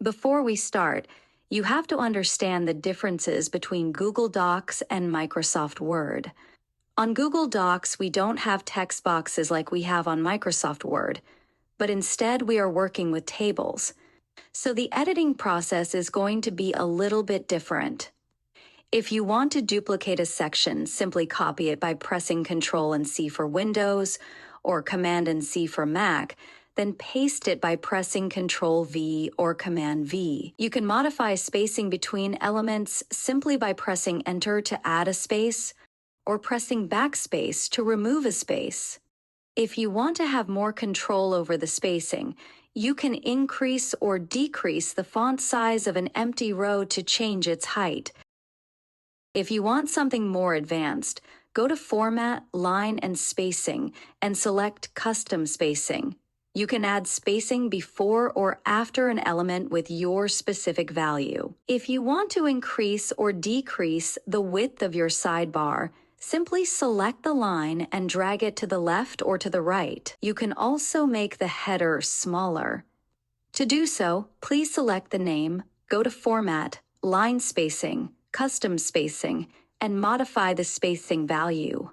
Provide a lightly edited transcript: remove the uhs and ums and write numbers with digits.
Before we start, you have to understand the differences between Google Docs and Microsoft Word. On Google Docs, we don't have text boxes like we have on Microsoft Word, but instead we are working with tables. So the editing process is going to be a little bit different. If you want to duplicate a section, simply copy it by pressing Ctrl and C for Windows or Command and C for Mac, then paste it by pressing Ctrl V or Command V. You can modify spacing between elements simply by pressing Enter to add a space or pressing Backspace to remove a space. If you want to have more control over the spacing, you can increase or decrease the font size of an empty row to change its height. If you want something more advanced, go to Format, Line, and Spacing and select Custom Spacing. You can add spacing before or after an element with your specific value. If you want to increase or decrease the width of your sidebar, simply select the line and drag it to the left or to the right. You can also make the header smaller. To do so, please select the name, go to Format, Line Spacing, Custom Spacing, and modify the spacing value.